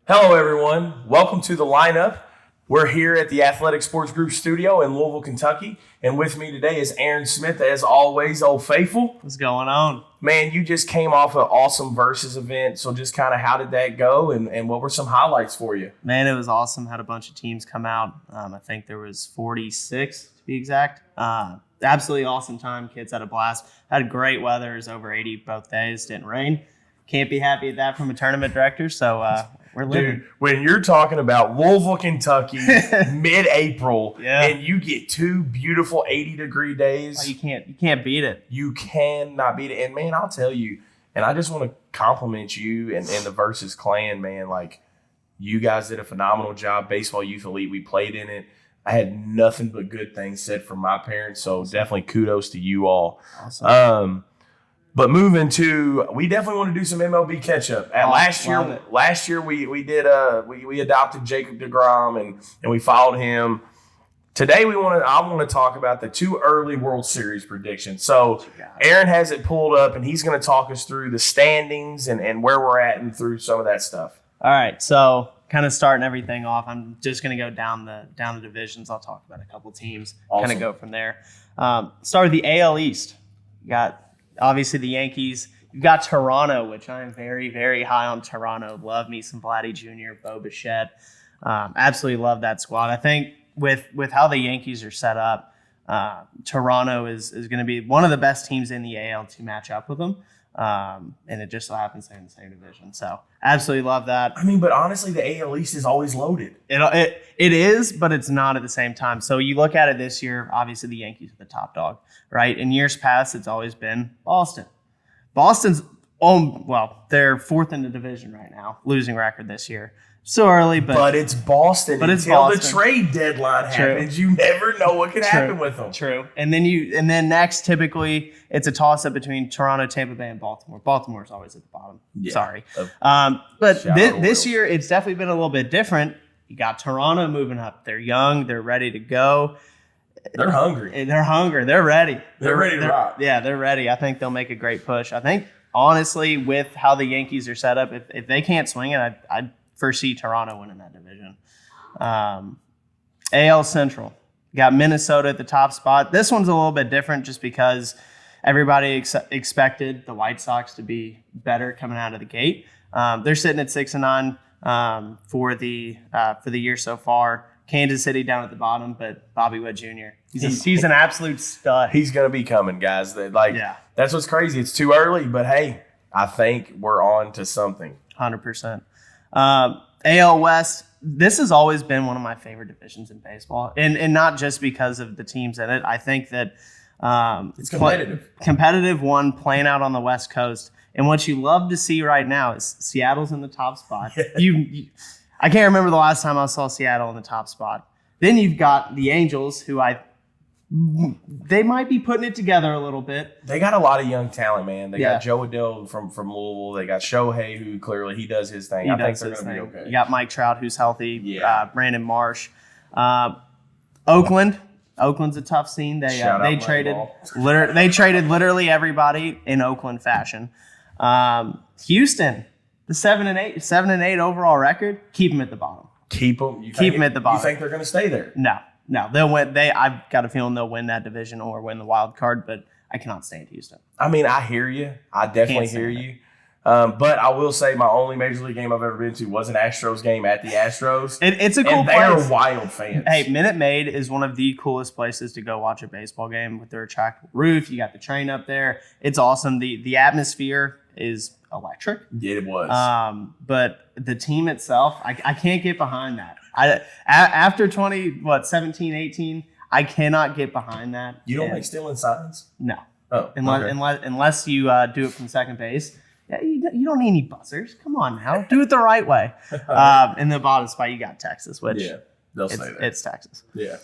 Hello, everyone. Welcome to the lineup. We're here at the Athletic Sports Group studio in Louisville, Kentucky. And with me today is Aaron Smith, as always, Old Faithful. What's going on? Man, you just came off an awesome Versus event. So just kind of how did that go and what were some highlights for you? Man, it was awesome. Had a bunch of teams come out. I think there was 46 to be exact. Absolutely awesome time. Kids had a blast. Had great weather. It was over 80 both days. Didn't rain. Can't be happy at that from a tournament director. So we're living. Dude, when you're talking about Louisville, Kentucky, mid-April, and you get two beautiful 80-degree days. Oh, you can't beat it. You cannot beat it. And, man, I'll tell you, and I just want to compliment you and the Versus clan, man. Like, you guys did a phenomenal job. Baseball Youth Elite, we played in it. I had nothing but good things said from my parents, so definitely kudos to you all. Awesome. But moving to, we definitely want to do some MLB catch up. Last year we adopted Jacob deGrom and we followed him. Today I want to talk about the two early World Series predictions. So Aaron has it pulled up and he's going to talk us through the standings and where we're at and through some of that stuff. All right, so kind of starting everything off, I'm just going to go down the divisions. I'll talk about a couple teams, awesome. Kind of go from there. Start with the AL East. You got obviously the Yankees. You've got Toronto, which I'm very, very high on Toronto. Love me some Vladdy Jr., Bo Bichette. Absolutely love that squad. I think with how the Yankees are set up, Toronto is going to be one of the best teams in the AL to match up with them. And it just so happens they're in the same division. So absolutely love that. I mean, but honestly, the AL East is always loaded. It is, but it's not at the same time. So you look at it this year, obviously the Yankees are the top dog, right? In years past, it's always been Boston. Boston's, they're fourth in the division right now, losing record this year. So early, but it's Boston. But until the trade deadline happens, you never know what can happen with them. True. And then next, typically, it's a toss-up between Toronto, Tampa Bay, and Baltimore. Baltimore's always at the bottom. Yeah. Sorry. But this year, it's definitely been a little bit different. You got Toronto moving up. They're young. They're ready to go. They're hungry. They're ready. They're ready to rock. Yeah, they're ready. I think they'll make a great push. I think, honestly, with how the Yankees are set up, if they can't swing it, I'd foresee Toronto winning that division. AL Central. You got Minnesota at the top spot. This one's a little bit different just because everybody expected the White Sox to be better coming out of the gate. They're sitting at 6-9 for the year so far. Kansas City down at the bottom, but Bobby Witt Jr. He's an absolute stud. He's going to be coming, guys. That's what's crazy. It's too early, but hey, I think we're on to something. 100%. AL West, this has always been one of my favorite divisions in baseball, and not just because of the teams in it. I think that it's competitive. Competitive one playing out on the West Coast, and what you love to see right now is Seattle's in the top spot. I can't remember the last time I saw Seattle in the top spot. Then you've got the Angels, who they might be putting it together a little bit. They got a lot of young talent, man. They got Joe Adell from Louisville. They got Shohei, who clearly he does his thing. I think they're going to be okay. You got Mike Trout, who's healthy. Yeah. Brandon Marsh. Oakland's a tough scene. They traded literally everybody in Oakland fashion. Houston, the 7-8 overall record. Keep them at the bottom. Keep them at the bottom. You think they're going to stay there? No, they'll win. I've got a feeling they'll win that division or win the wild card, but I cannot stand Houston. I mean, I hear you. I definitely hear you. But I will say my only Major League game I've ever been to was an Astros game at the Astros. It's a cool place. They're wild fans. Hey, Minute Maid is one of the coolest places to go watch a baseball game with their retractable roof. You got the train up there. It's awesome. The atmosphere is electric. Yeah, it was. But the team itself, I can't get behind that. After 17, 18, I cannot get behind that. You don't like stealing signs? No. Oh, unless you do it from second base. Yeah, you don't need any buzzers. Come on now. Do it the right way. In the bottom spot, you got Texas, which they'll say that. It's Texas. Yeah.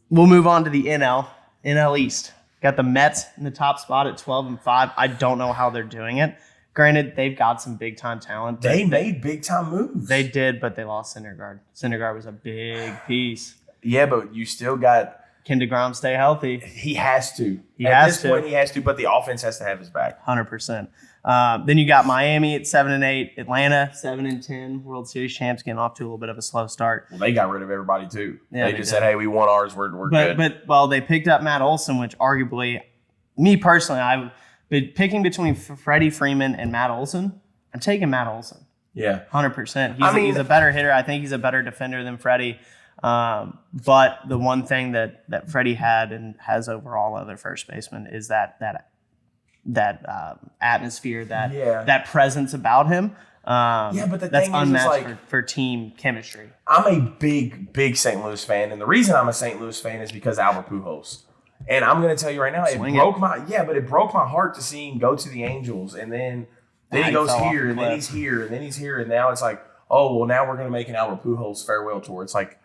We'll move on to the NL East. Got the Mets in the top spot at 12-5. I don't know how they're doing it. Granted, they've got some big-time talent. They made big-time moves. They did, but they lost Syndergaard. Syndergaard was a big piece. Yeah, but you still got... Can DeGrom stay healthy? He has to. At this point, he has to, but the offense has to have his back. 100%. Then you got Miami at 7-8, Atlanta 7-10, World Series champs, getting off to a little bit of a slow start. Well, they got rid of everybody too. Yeah, they just said, "Hey, we won ours. We're good." But they picked up Matt Olson, which arguably, me personally, I've been picking between Freddie Freeman and Matt Olson. I'm taking Matt Olson. Yeah, 100%. He's a better hitter. I think he's a better defender than Freddie. But the one thing that Freddie had and has over all other first basemen is that atmosphere, that presence about him. But the that's thing is, unmatched for team chemistry. I'm a big St. Louis fan, and the reason I'm a St. Louis fan is because Albert Pujols. And I'm going to tell you right now, it broke my heart to see him go to the Angels, and then he goes here, and then he's here, and then he's here, and now it's like, oh well, now we're going to make an Albert Pujols farewell tour. It's like,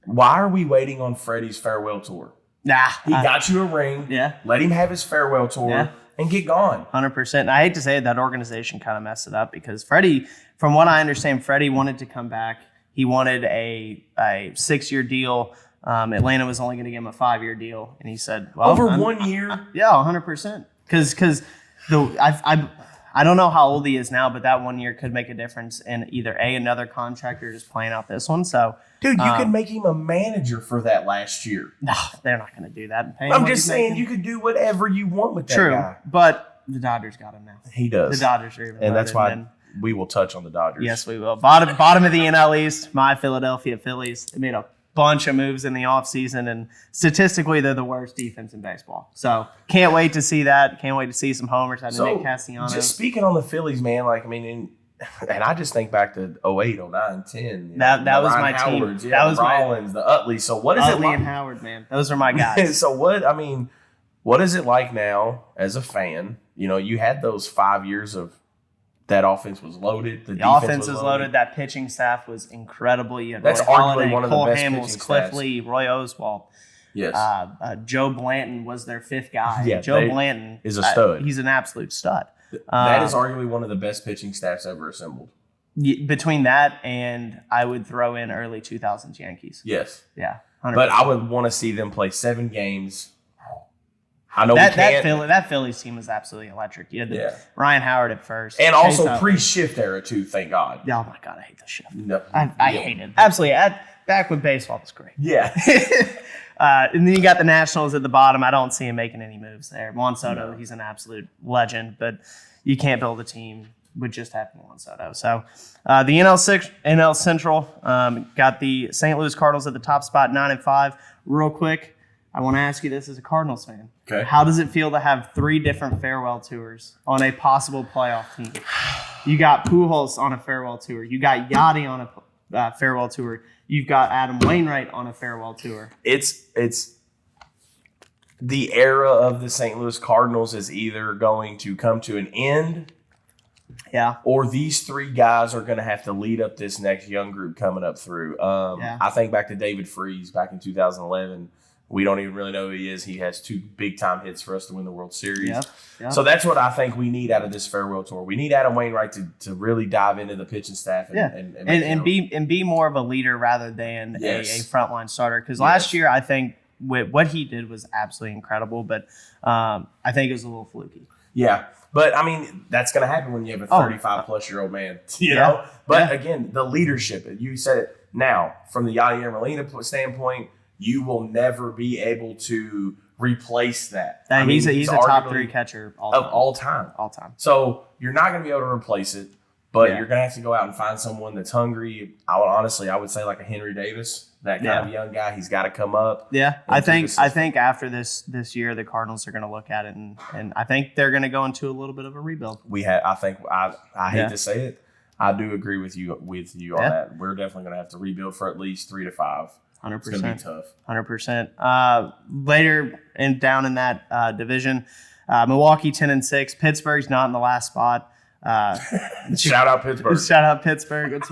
why are we waiting on Freddie's farewell tour? Nah, he got you a ring. Yeah, let him have his farewell tour and get gone. 100%. And I hate to say it, that organization kind of messed it up because Freddie, from what I understand, Freddie wanted to come back. He wanted a 6-year deal. Atlanta was only going to give him a 5-year deal, and he said, "Well, over 1 year." Yeah, 100%. Because I don't know how old he is now, but that 1 year could make a difference in either another contract or just playing out this one. So, dude, you could make him a manager for that last year. No, they're not going to do that. I'm just saying you could do whatever you want with that guy. But the Dodgers got him now. He does. The Dodgers are even, and that's why we will touch on the Dodgers. Yes, we will. Bottom of the NL East, my Philadelphia Phillies. They made a bunch of moves in the offseason, and statistically, they're the worst defense in baseball. So can't wait to see that. Can't wait to see some homers out of Nick Castellanos. Just speaking on the Phillies, man, and I just think back to 08, 09, 10. That was my team. Yeah, that was Rollins, the Utley. So what is it like? Utley and Howard, man. Those are my guys. So what is it like now as a fan? You had those 5 years of that offense was loaded. The offense was loaded. That pitching staff was incredible. You had That's Roy arguably Halladay, one of the Cole best Hamels, pitching Cliff staffs. Lee, Roy Oswalt. Yes. Joe Blanton was their 5th guy. Yeah, Joe Blanton is a stud. He's an absolute stud. That is arguably one of the best pitching staffs ever assembled. Between that and I would throw in early 2000s Yankees. Yes. Yeah. 100%. But I would want to see them play 7 games. I know that Phillies team was absolutely electric. You had Ryan Howard at first. And also pre-shift era too, thank God. Oh my God, I hate the shift. No. I hate it. Absolutely. Back when baseball was great. Yeah. And then you got the Nationals at the bottom. I don't see him making any moves there. Juan Soto, he's an absolute legend, but you can't build a team with just having Juan Soto. So the NL Central got the St. Louis Cardinals at the top spot, 9-5. Real quick, I want to ask you this as a Cardinals fan. Okay. How does it feel to have 3 different farewell tours on a possible playoff team? You got Pujols on a farewell tour. You got Yachty on a farewell tour. You've got Adam Wainwright on a farewell tour. It's the era of the St. Louis Cardinals is either going to come to an end, or these 3 guys are going to have to lead up this next young group coming up through. I think back to David Freese back in 2011. We don't even really know who he is. He has 2 big-time hits for us to win the World Series. Yep. So that's what I think we need out of this farewell tour. We need Adam Wainwright to really dive into the pitching staff and be more of a leader rather than a frontline starter. Because last year, I think what he did was absolutely incredible, but I think it was a little fluky. Yeah. But, that's going to happen when you have a 35-plus-year-old man, you know? But, again, the leadership, you said it now, from the Yadier Molina standpoint, you will never be able to replace that. He's a top 3 catcher all time. So you're not going to be able to replace it, but you're going to have to go out and find someone that's hungry. I would say like a Henry Davis, that kind of young guy. He's got to come up. Yeah, I think after this year, the Cardinals are going to look at it, and I think they're going to go into a little bit of a rebuild. I hate to say it, I do agree with you on that. We're definitely going to have to rebuild for at least 3 to 5. 100%. It's going to be tough. 100%. Later down in that division, Milwaukee 10-6. Pittsburgh's not in the last spot. Shout out Pittsburgh. Shout out Pittsburgh.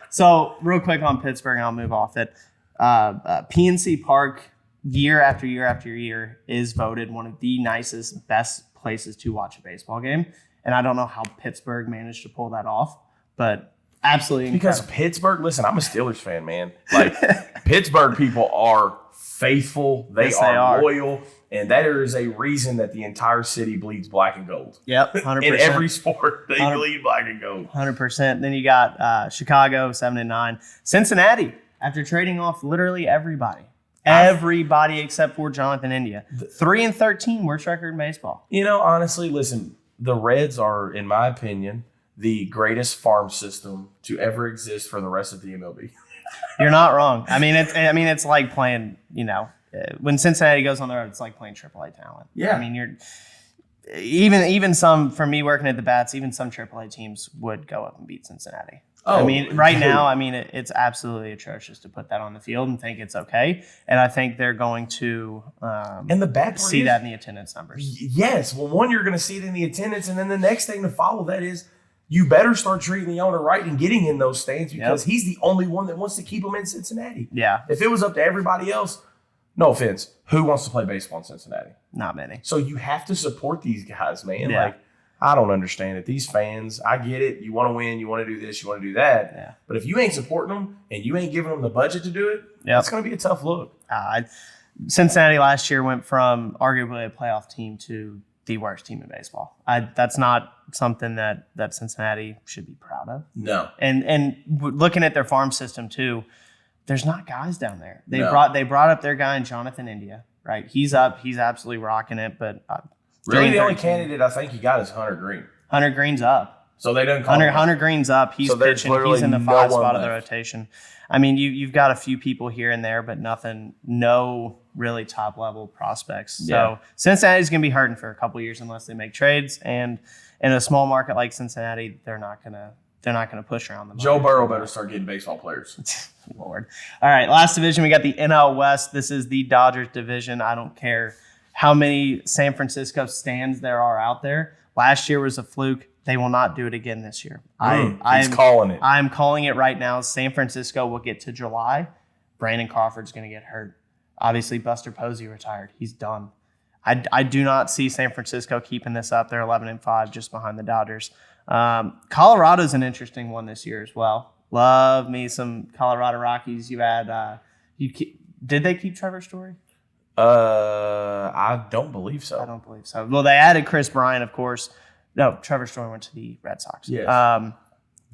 So real quick on Pittsburgh, and I'll move off it. PNC Park, year after year after year, is voted one of the nicest, best places to watch a baseball game. And I don't know how Pittsburgh managed to pull that off, but absolutely incredible. Because Pittsburgh, listen, I'm a Steelers fan, man. Like, Pittsburgh people are faithful. They are loyal. And there is a reason that the entire city bleeds black and gold. Yep, 100%. In every sport, they bleed black and gold. 100%. Then you got Chicago, 7-9. Cincinnati, after trading off literally everybody. Everybody except for Jonathan India. 3-13, worst record in baseball. Honestly, listen, the Reds are, in my opinion, the greatest farm system to ever exist for the rest of the MLB. You're not wrong. It's like playing, when Cincinnati goes on the road, it's like playing AAA talent. Yeah. You're even some, for me working at the bats, even some AAA teams would go up and beat Cincinnati. Oh, right now, it's absolutely atrocious to put that on the field and think it's okay. And I think they're going to and the bad part see that in the attendance numbers. Yes. Well, one, you're going to see it in the attendance. And then the next thing to follow that is you better start treating the owner right and getting in those stands because he's the only one that wants to keep them in Cincinnati. Yeah. If it was up to everybody else, no offense, who wants to play baseball in Cincinnati? Not many. So you have to support these guys, man. Yeah. I don't understand it. These fans, I get it. You want to win. You want to do this. You want to do that. Yeah. But if you ain't supporting them and you ain't giving them the budget to do it, it's going to be a tough look. Cincinnati last year went from arguably a playoff team to the worst team in baseball. That's not something that Cincinnati should be proud of. No. And looking at their farm system too, there's not guys down there. They brought up their guy in Jonathan India, right? He's up. He's absolutely rocking it. But really, the only candidate I think you got is Hunter Green. Hunter Green's up. So they don't call Hunter Green's up. He's pitching. He's in the 5 spot of the rotation. You've got a few people here and there, but no really top level prospects. So Cincinnati's going to be hurting for a couple years unless they make trades. And in a small market like Cincinnati, they're not going to push around the money. Joe Burrow better start getting baseball players. Lord. All right, last division, we got the NL West. This is the Dodgers division. I don't care how many San Francisco stands there are out there. Last year was a fluke. They will not do it again this year. I'm calling it. I'm calling it right now. San Francisco will get to July. Brandon Crawford's going to get hurt. Obviously, Buster Posey retired. He's done. I do not see San Francisco keeping this up. They're 11-5, just behind the Dodgers. Colorado's an interesting one this year as well. Love me some Colorado Rockies. You had did they keep Trevor Story? I don't believe so. I don't believe so. Well, they added Chris Bryant, of course. No, Trevor Story went to the Red Sox. Yes.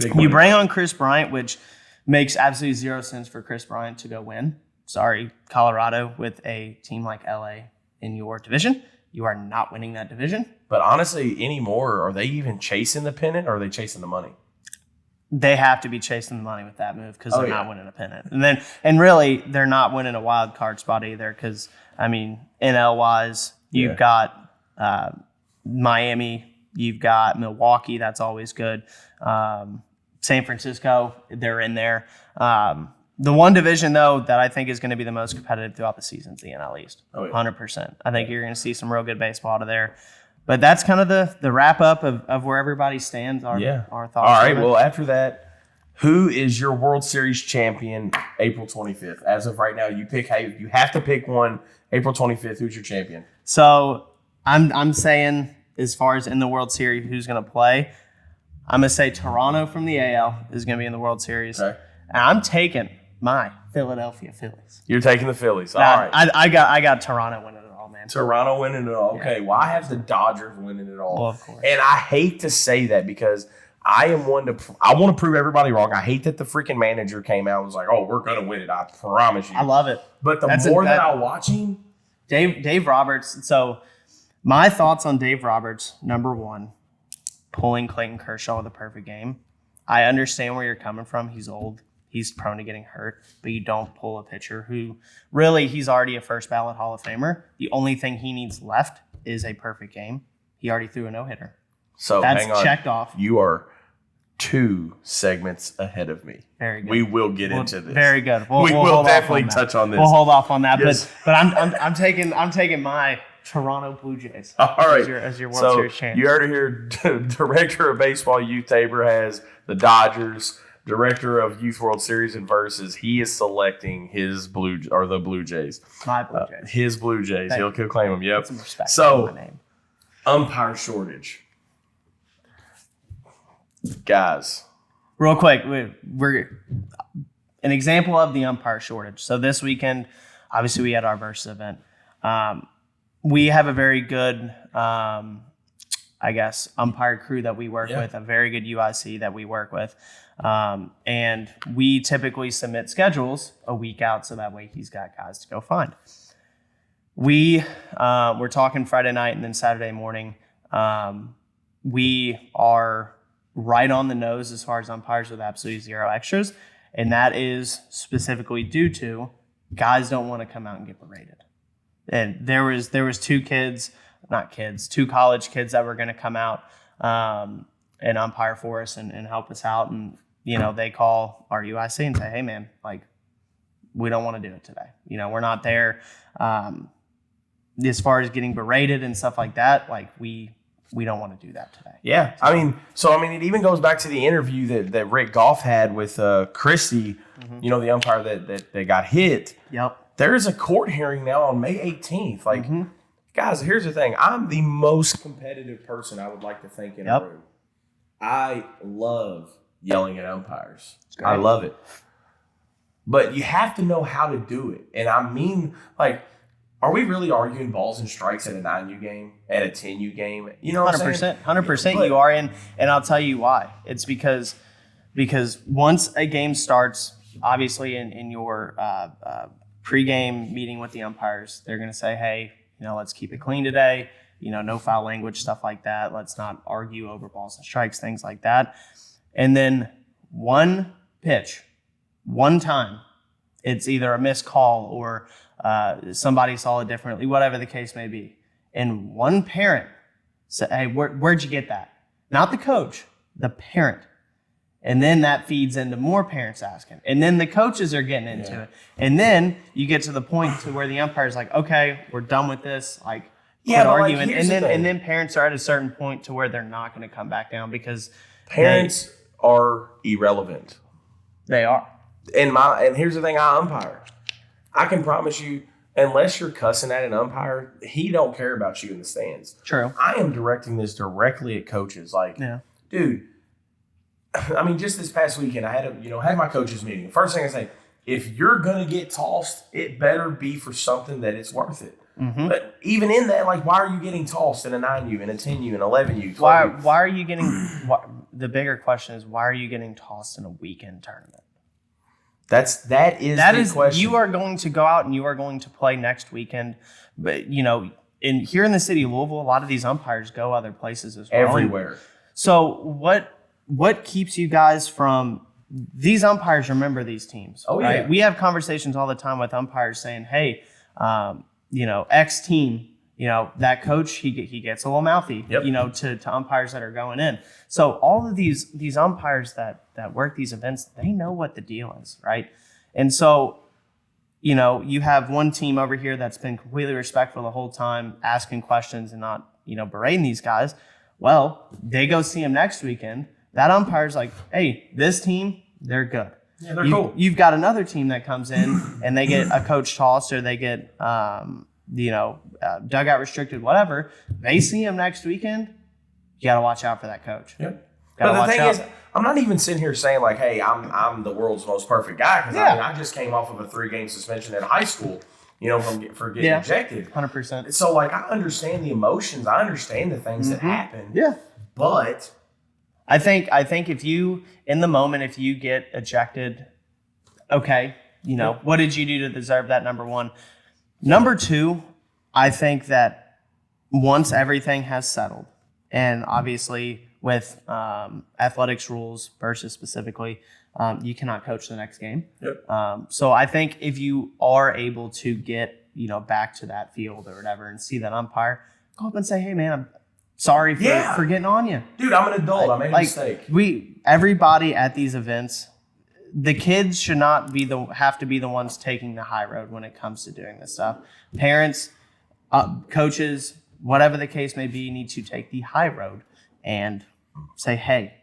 You bring on Chris Bryant, which makes absolutely zero sense for Chris Bryant to go win. Sorry, Colorado, with a team like LA in your division. You are not winning that division. But honestly, anymore, are they even chasing the pennant or are they chasing the money? They have to be chasing the money with that move because they're not winning a pennant. And really, they're not winning a wild card spot either because, NL-wise, you've got Miami, you've got Milwaukee. That's always good. San Francisco, they're in there. The one division, though, that I think is going to be the most competitive throughout the season is the NL East. 100%. I think you're going to see some real good baseball out of there. But that's kind of the wrap-up of where everybody stands, our thoughts. All right, well, after that, who is your World Series champion April 25th? As of right now, you have to pick one. April 25th, who's your champion? So I'm saying, as far as in the World Series, who's going to play, I'm going to say Toronto from the AL is going to be in the World Series. Okay. And I'm taking my Philadelphia Phillies. You're taking the Phillies. All right. I got Toronto winning it all, man. Toronto winning it all. Okay. Well, I have the Dodgers winning it all. Well, of course. And I hate to say that because I am one to I want to prove everybody wrong. I hate that the freaking manager came out and was like, "Oh, we're going to win it. I promise you." I love it. But the more that I watch him, Dave Roberts. So my thoughts on Dave Roberts, number one, pulling Clayton Kershaw with a perfect game. I understand where you're coming from. He's old. He's prone to getting hurt, but you don't pull a pitcher who really, he's already a first ballot Hall of Famer. The only thing he needs left is a perfect game. He already threw a no-hitter. So that's hang on. Checked off. You are 2 segments ahead of me. Very good. We will get into this. Very good. We will definitely touch on this. We'll hold off on that. Yes. But I'm taking my Toronto Blue Jays. All right. As your World Series champion. You heard it here. Director of Baseball Youth Taber has the Dodgers. Director of Youth World Series and Versus, he is selecting his Blue Jays. My Blue Jays. His Blue Jays. He'll claim them. Yep. Some respect so, for my name. Umpire shortage. Guys. Real quick, we're an example of the umpire shortage. So this weekend, obviously we had our versus event. We have a very good, umpire crew that we work with, a very good UIC that we work with. And we typically submit schedules a week out so that way he's got guys to go find. We're talking Friday night and then Saturday morning. We are right on the nose as far as umpires with absolutely 0 extras. And that is specifically due to guys don't want to come out and get berated. And there was two college kids that were going to come out and umpire for us and help us out. And, they call our UIC and say, hey, man, like, we don't want to do it today. We're not there. As far as getting berated and stuff like that, like, we don't want to do that today. Yeah. It even goes back to the interview that Rick Goff had with Christie, the umpire that got hit. Yep. There is a court hearing now on May 18th. Like, guys, here's the thing. I'm the most competitive person I would like to think in a room. I love yelling at umpires. I love it. But you have to know how to do it. And I mean, like, are we really arguing balls and strikes at a 9U game, at a 10U game? You know what 100%, 100% you are in, and I'll tell you why. It's because once a game starts, obviously in your pregame meeting with the umpires, they're going to say, hey, let's keep it clean today. No foul language, stuff like that. Let's not argue over balls and strikes, things like that. And then one pitch, one time, it's either a missed call or somebody saw it differently, whatever the case may be. And one parent said, hey, where'd you get that? Not the coach, the parent. And then that feeds into more parents asking. And then the coaches are getting into it. And then you get to the point to where the umpire's like, okay, we're done with this. Like, quit arguing. Like, and then parents are at a certain point to where they're not going to come back down because parents are irrelevant. They are. And here's the thing, I umpire. I can promise you, unless you're cussing at an umpire, he don't care about you in the stands. True. I am directing this directly at coaches. Like, dude, just this past weekend, I had my coaches meeting. First thing I say, if you're gonna get tossed, it better be for something that it's worth it. But even in that, like, why are you getting tossed in a 9U, in a 10U, an 11U, 12U? Why are you getting? The bigger question is, why are you getting tossed in a weekend tournament? That is the question. You are going to go out and you are going to play next weekend, but here in the city of Louisville, a lot of these umpires go other places as well. Everywhere. So what keeps you guys from? These umpires remember these teams. Oh, right? yeah. We have conversations all the time with umpires saying, hey, X team, that coach, he gets a little mouthy, to umpires that are going in. So all of these umpires that work these events, they know what the deal is, right? And so, you have one team over here that's been completely respectful the whole time, asking questions and not, berating these guys. Well, they go see him next weekend. That umpire's like, hey, this team, they're good. Yeah, they're cool. You've got another team that comes in and they get a coach tossed or they get, dugout restricted, whatever. They see him next weekend. You got to watch out for that coach. Yep. But the thing is, I'm not even sitting here saying like, hey, I'm the world's most perfect guy because I just came off of a 3-game suspension in high school, for getting ejected. 100%. So like, I understand the emotions. I understand the things that happen. Yeah. But I think if you get ejected, okay, what did you do to deserve that, number one? Number two, I think that once everything has settled, and obviously with athletics rules versus specifically, you cannot coach the next game. Yep. So I think if you are able to get, back to that field or whatever and see that umpire, go up and say, hey, man, I'm sorry for getting on you. Dude, I'm an adult. I made a mistake. Everybody at these events, the kids should not have to be the ones taking the high road when it comes to doing this stuff. Parents, coaches, whatever the case may be, need to take the high road and say, hey,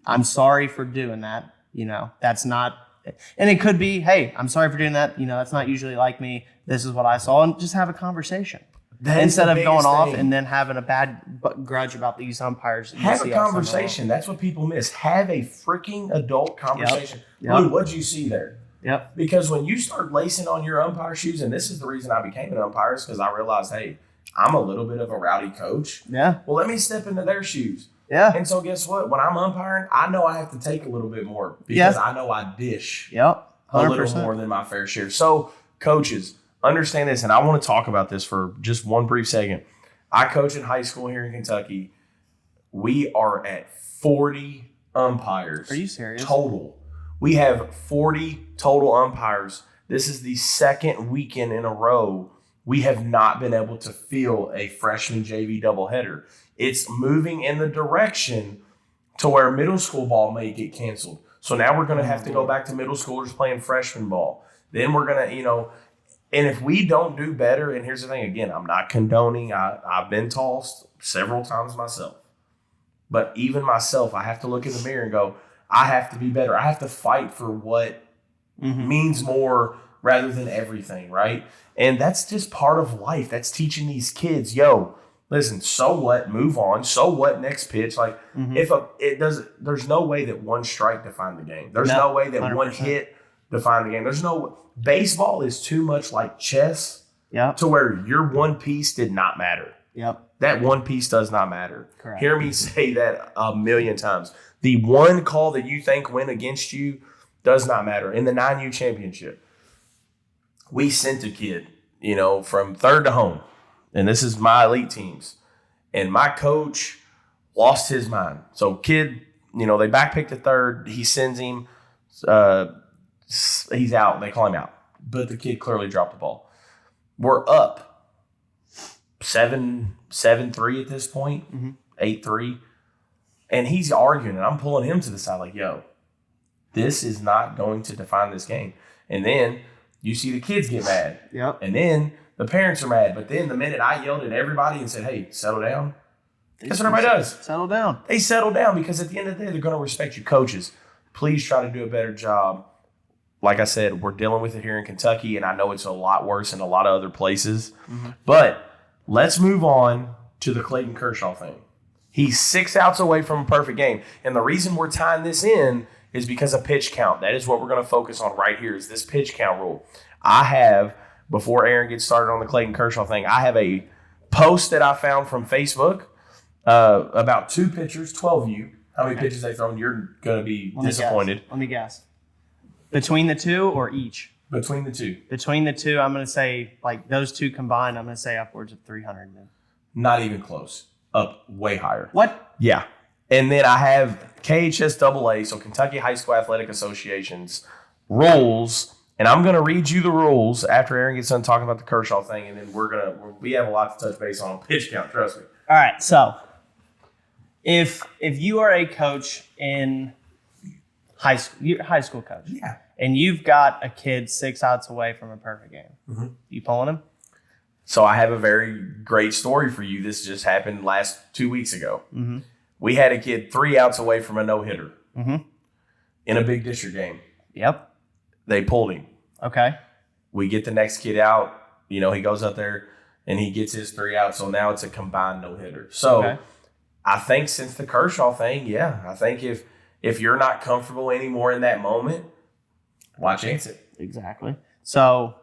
I'm sorry for doing that. That's not, and it could be, hey, I'm sorry for doing that. That's not usually like me. This is what I saw, and just have a conversation. Instead of going off and then having a bad grudge about these umpires. Have a conversation. That's what people miss. Have a freaking adult conversation. Yep. Lou, what'd you see there? Yep. Because when you start lacing on your umpire shoes, and this is the reason I became an umpire, is because I realized, hey, I'm a little bit of a rowdy coach. Yeah. Well, let me step into their shoes. Yeah. And so guess what? When I'm umpiring, I know I have to take a little bit more because I know I dish Yep. 100%. a little more than my fair share. So coaches, understand this, and I want to talk about this for just one brief second. I coach in high school here in Kentucky. We are at 40 umpires. Are you serious? Total. We have 40 total umpires. This is the second weekend in a row we have not been able to field a freshman JV doubleheader. It's moving in the direction to where middle school ball may get canceled. So now we're going to have to go back to middle schoolers playing freshman ball. Then we're going to, and if we don't do better, and here's the thing, again, I'm not condoning. I've been tossed several times myself. But even myself, I have to look in the mirror and go, I have to be better. I have to fight for what means more rather than everything, right? And that's just part of life. That's teaching these kids, listen, so what? Move on. So what? Next pitch. Like there's no way that one strike defined the game. There's no way that 100%. One hit defined the game. Baseball is too much like chess to where your one piece did not matter. Yep. That one piece does not matter. Correct. Hear me say that a million times. The one call that you think went against you does not matter. In the 9U championship, we sent a kid, from third to home. And this is my elite teams. And my coach lost his mind. So kid, they backpicked to third. He sends him. He's out. They call him out. But the kid clearly dropped the ball. We're up 7-3 at this point, 8-3. And he's arguing, and I'm pulling him to the side like, this is not going to define this game. And then you see the kids get mad. Yep. And then the parents are mad. But then the minute I yelled at everybody and said, hey, settle down, that's what everybody does. Settle down. They settle down because at the end of the day, they're going to respect you. Coaches, please try to do a better job. Like I said, we're dealing with it here in Kentucky, and I know it's a lot worse in a lot of other places. But let's move on to the Clayton Kershaw thing. He's 6 outs away from a perfect game. And the reason we're tying this in is because of pitch count. That is what we're going to focus on right here is this pitch count rule. I have, before Aaron gets started on the Clayton Kershaw thing, I have a post that I found from Facebook about 2 pitchers, 12U. How many pitches they thrown? You're going to be disappointed. Let me guess. Between the two or each? Between the two. Between the two, I'm going to say, like those two combined, I'm going to say upwards of 300. Not even close. Up way higher. What? Yeah. And then I have KHSAA, so Kentucky High School Athletic Association's rules. And I'm going to read you the rules after Aaron gets done talking about the Kershaw thing. And then we have a lot to touch base on pitch count, trust me. All right. So if you are a coach in high school, you're a high school coach. Yeah. And you've got a kid 6 outs away from a perfect game. You pulling him? So I have a very great story for you. This just happened 2 weeks ago. We had a kid 3 outs away from a no-hitter in a big district game. Yep. They pulled him. Okay. We get the next kid out. He goes up there and he gets his 3 outs. So now it's a combined no-hitter. So I think since the Kershaw thing, I think if you're not comfortable anymore in that moment, why chance it? Exactly. So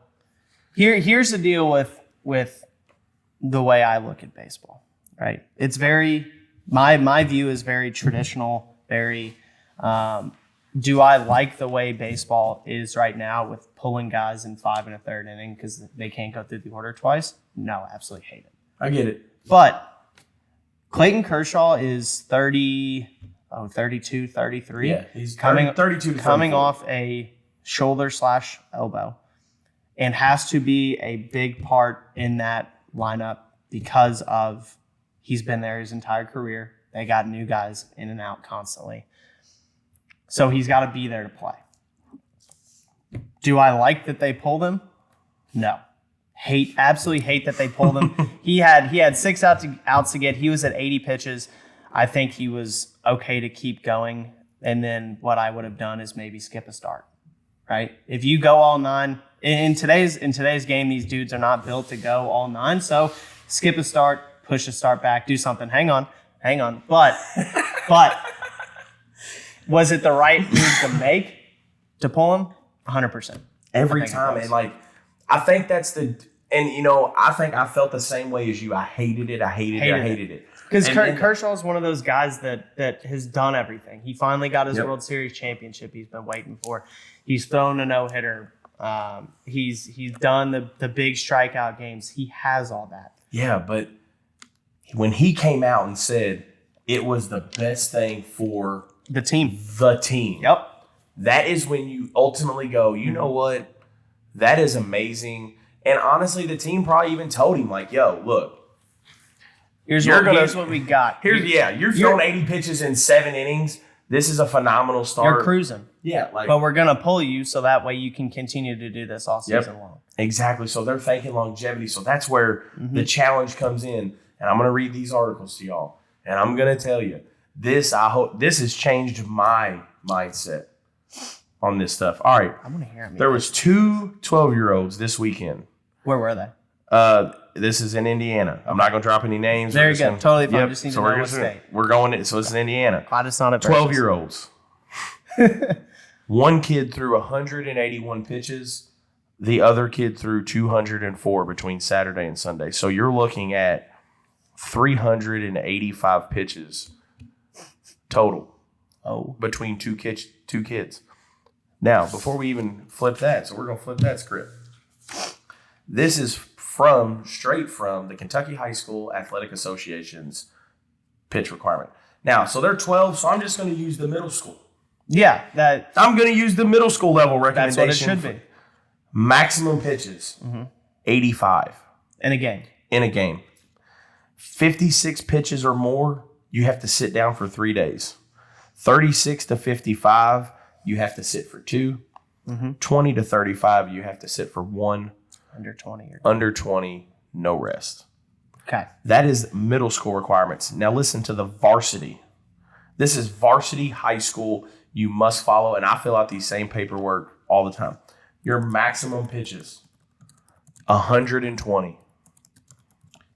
here's the deal with the way I look at baseball, right? It's very, my view is very traditional, very, do I like the way baseball is right now with pulling guys in 5 1/3 inning because they can't go through the order twice? No, absolutely hate it. I get it. But Clayton Kershaw is 32, 33. Yeah, he's coming 32 to coming off a shoulder/elbow. And has to be a big part in that lineup because of he's been there his entire career. They got new guys in and out constantly. So he's got to be there to play. Do I like that they pulled him? No. Absolutely hate that they pulled him. He had 6 outs to get. He was at 80 pitches. I think he was okay to keep going. And then what I would have done is maybe skip a start. Right? If you go all 9, in today's game, these dudes are not built to go all 9. So skip a start, push a start back, do something. Hang on. But was it the right move to make to pull him? 100%. Every time. And like, I think that's I think I felt the same way as you. I hated it. Because Kershaw is one of those guys that has done everything. He finally got his World Series championship he's been waiting for. He's thrown a no-hitter. He's done the big strikeout games. He has all that. Yeah, but when he came out and said it was the best thing for the team. Yep. That is when you ultimately go, you know what? That is amazing. And honestly, the team probably even told him, like, yo, look. Here's what we got. You're throwing 80 pitches in 7 innings. This is a phenomenal start. You're cruising. Yeah. But we're going to pull you so that way you can continue to do this all season long. Exactly. So they're thinking longevity. So that's where the challenge comes in. And I'm going to read these articles to y'all. And I'm going to tell you, this has changed my mindset on this stuff. All right. I'm going to hear it. There was 2 12-year-olds this weekend. Where were they? This is in Indiana. I'm not going to drop any names. There you go. Totally fine. Just need to know what state. We're going. So it's in Indiana. Glad it's not at 12-year-olds. One kid threw 181 pitches. The other kid threw 204 between Saturday and Sunday. So you're looking at 385 pitches total. Between two kids. Now, before we even flip that, so we're going to flip that script. This is straight from the Kentucky High School Athletic Association's pitch requirement. Now, so they're 12, so I'm just going to use the middle school. Yeah. I'm going to use the middle school level recommendation. That's what it should be. Maximum pitches, 85. In a game. 56 pitches or more, you have to sit down for 3 days. 36 to 55, you have to sit for 2. 20 to 35, you have to sit for 1. Under 20, no rest. Okay. That is middle school requirements. Now listen to the varsity. This is varsity high school. You must follow, and I fill out these same paperwork all the time. Your maximum pitches, 120.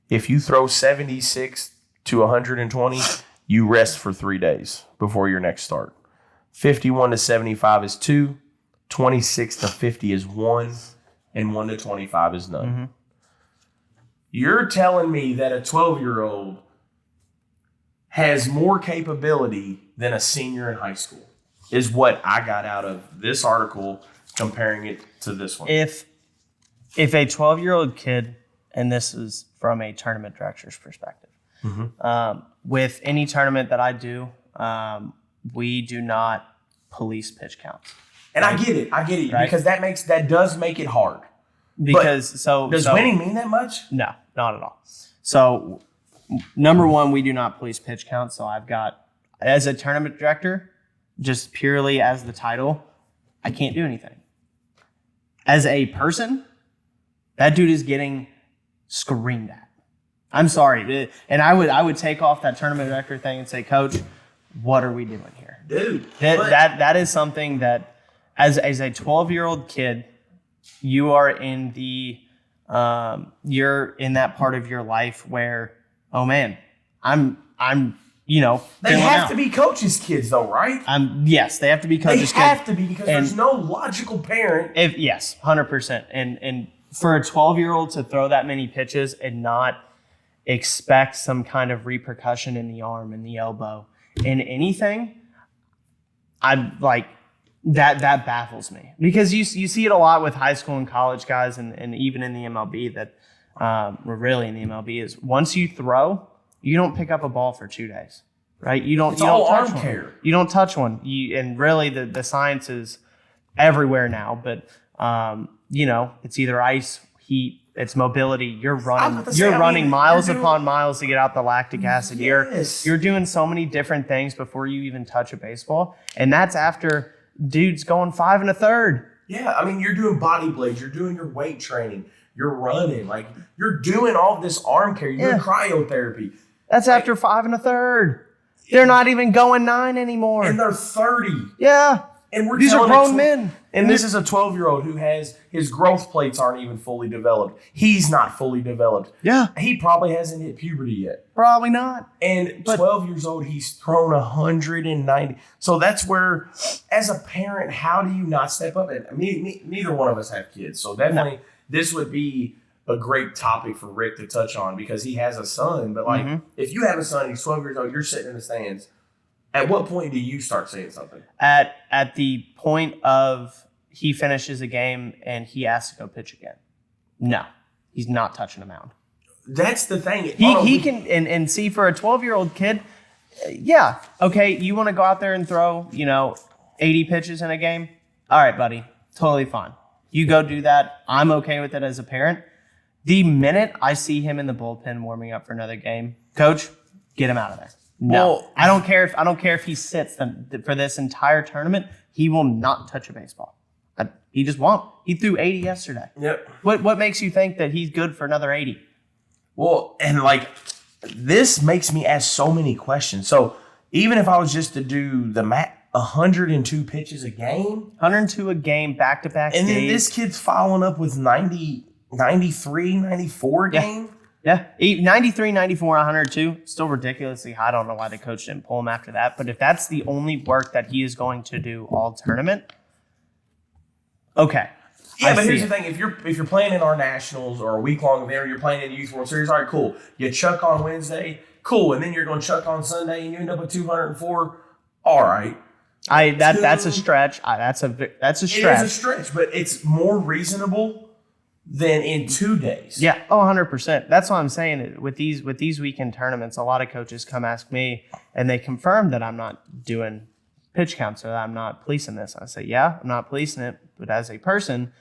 If you throw 76 to 120, you rest for 3 days before your next start. 51 to 75 is 2. 26 to 50 is 1. And 1 to 25 is none. You're telling me that a 12-year-old has more capability than a senior in high school, is what I got out of this article comparing it to this one. If a 12-year-old kid, and this is from a tournament director's perspective, with any tournament that I do, we do not police pitch counts. And I get it, right? Because that does make it hard. Does winning mean that much? No, not at all. So, number one, we do not police pitch counts. So I've got, as a tournament director, just purely as the title, I can't do anything. As a person, that dude is getting screamed at. I'm sorry, and I would take off that tournament director thing and say, Coach, what are we doing here, dude? That is something that. As a 12-year-old kid, you are in you're in that part of your life where, oh man, I'm they have to be coaches' kids though, right? Yes, they have to be coaches' kids. They have to be because there's no logical parent. Yes, 100%. And for a 12-year-old to throw that many pitches and not expect some kind of repercussion in the arm and the elbow in anything, I'm like. That baffles me because you see it a lot with high school and college guys and even in the MLB that really in the MLB is once you throw, you don't pick up a ball for 2 days, right? You don't touch one. You don't touch one. And really the science is everywhere now, but it's either ice, heat, it's mobility. You're running miles upon miles to get out the lactic acid. Yes. You're doing so many different things before you even touch a baseball, and that's after. Dude's going 5 1/3. Yeah, I mean, you're doing body blades, you're doing your weight training, you're running, like you're doing all this arm care, you're doing cryotherapy. That's like, after 5 1/3. They're not even going 9 anymore. And they're 30. Yeah. And we're These are telling grown men. And this is a 12-year-old who has his growth plates aren't even fully developed. He's not fully developed. Yeah. He probably hasn't hit puberty yet. Probably not. And 12 years old, he's thrown 190. So that's where, as a parent, how do you not step up? And neither one of us have kids. So definitely this would be a great topic for Rick to touch on because he has a son. But like, if you have a son, he's 12 years old, you're sitting in the stands. At what point do you start saying something? At the point of he finishes a game and he has to go pitch again. No, he's not touching a mound. That's the thing. He can and see for a 12-year-old kid, yeah, okay, you want to go out there and throw 80 pitches in a game? All right, buddy, totally fine. You go do that. I'm okay with it as a parent. The minute I see him in the bullpen warming up for another game, coach, get him out of there. No, well, I don't care if he sits for this entire tournament. He will not touch a baseball. He just won't. He threw 80 yesterday. Yep. What makes you think that he's good for another 80? Well, and like this makes me ask so many questions. So even if I was just to do the 102 pitches a game, 102 a game, back-to-back and days. then this kid's following up with 90, 93, 94 game. Yeah, 93, 94, 102, still ridiculously high. I don't know why the coach didn't pull him after that. But if that's the only work that he is going to do all tournament, okay. Yeah, but here's the thing: if you're playing in our nationals or a week-long event, or you're playing in the Youth World Series, all right, cool. You chuck on Wednesday, cool, and then you're going to chuck on Sunday, and you end up with 204. All right. That's a stretch. That's a stretch. It is a stretch, but it's more reasonable than in 2 days. Yeah, 100%. That's what I'm saying. With these weekend tournaments, a lot of coaches come ask me, and they confirm that I'm not doing pitch counts or that I'm not policing this. I say, yeah, I'm not policing it, but as a person,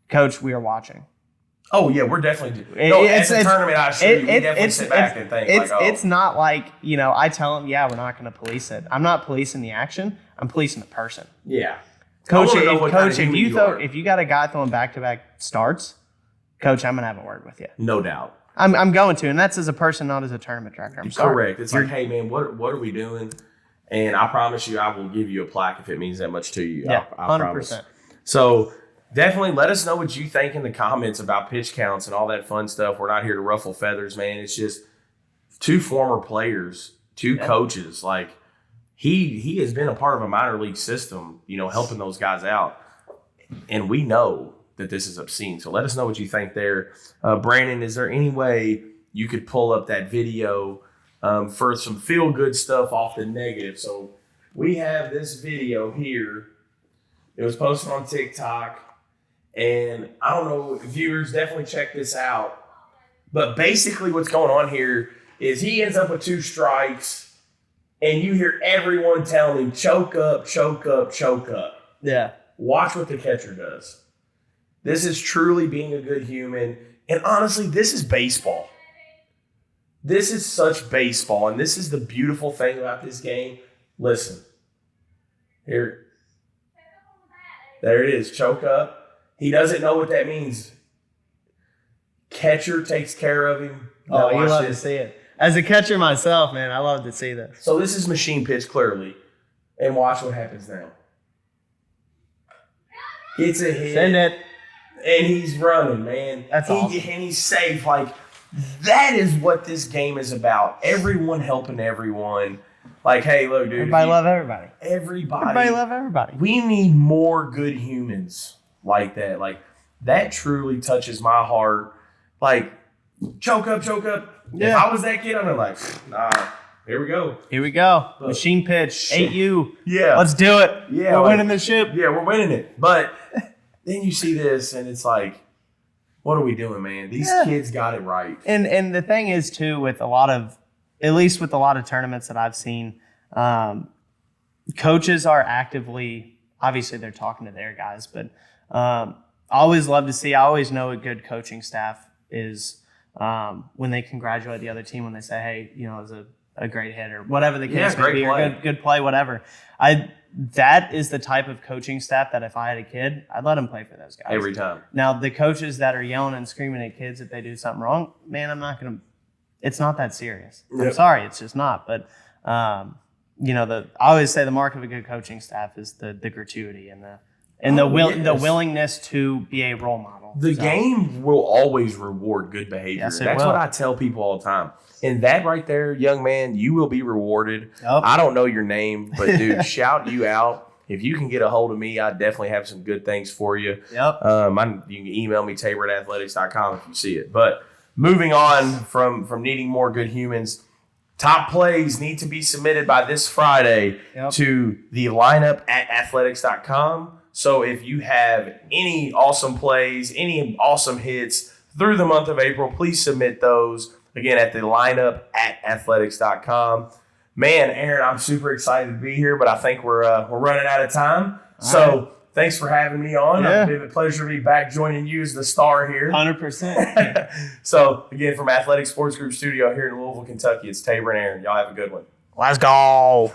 coach, we are watching. Oh yeah, we're definitely doing. No, as a tournament, I assure you, we definitely sit back and think. It's not like I tell them, yeah, we're not going to police it. I'm not policing the action. I'm policing the person. Yeah, coach. If you got a guy throwing back-to-back starts, coach, I'm gonna have a word with you. No doubt. I'm going to, and that's as a person, not as a tournament director. I'm sorry. Correct. It's like, hey man, what are we doing? And I promise you, I will give you a plaque if it means that much to you. Yeah, I 100%. promise. So definitely let us know what you think in the comments about pitch counts and all that fun stuff. We're not here to ruffle feathers, man. It's just two former players, two coaches. Like he has been a part of a minor league system, helping those guys out, and we know that this is obscene. So let us know what you think there. Brandon, is there any way you could pull up that video for some feel-good stuff off the negative? So we have this video here. It was posted on TikTok. And I don't know, viewers, definitely check this out. But basically what's going on here is he ends up with 2 strikes, and you hear everyone telling him, choke up, choke up, choke up. Yeah. Watch what the catcher does. This is truly being a good human. And honestly, this is baseball. This is such baseball. And this is the beautiful thing about this game. Listen. Here. There it is. Choke up. He doesn't know what that means. Catcher takes care of him. Oh, you love to see it. As a catcher myself, man, I love to see this. So this is machine pitch, clearly. And watch what happens now. Gets a hit. Send it. And he's running, man. That's awesome. And he's safe. Like, that is what this game is about. Everyone helping everyone. Like, hey, look, dude. Everybody love everybody. Everybody love everybody. We need more good humans like that. Like, that truly touches my heart. Like, choke up, choke up. Yeah. If I was that kid, I'd be like, nah, here we go. Here we go. Look. Machine pitch. 8U. Yeah. Let's do it. Yeah. We're winning the ship. Yeah, we're winning it. But then you see this, and it's like, what are we doing, man? These kids got it right. And the thing is, too, with a lot of, at least with a lot of tournaments that I've seen, coaches are actively, obviously they're talking to their guys, but I always love to see, I always know a good coaching staff is when they congratulate the other team, when they say, hey, it was a great hit or whatever the case may be, or good play, whatever. That is the type of coaching staff that if I had a kid, I'd let him play for those guys. Every time. Now, the coaches that are yelling and screaming at kids if they do something wrong, man, I'm not going to – it's not that serious. Yep. I'm sorry, it's just not. But, I always say the mark of a good coaching staff is the gratuity and the willingness to be a role model. The game will always reward good behavior. Yes, That's what I tell people all the time. And that right there, young man, you will be rewarded. Yep. I don't know your name, but dude, shout you out. If you can get a hold of me, I definitely have some good things for you. Yep. You can email me, taber@athletics.com if you see it. But moving on from needing more good humans, top plays need to be submitted by this Friday to the lineup at athletics.com. So if you have any awesome plays, any awesome hits through the month of April, please submit those. Again, at the lineup at athletics.com. Man, Aaron, I'm super excited to be here, but I think we're running out of time. Thanks for having me on. Yeah. It's been a pleasure to be back joining you as the star here. 100%. So, again, from Athletic Sports Group Studio here in Louisville, Kentucky, it's Taber and Aaron. Y'all have a good one. Let's go.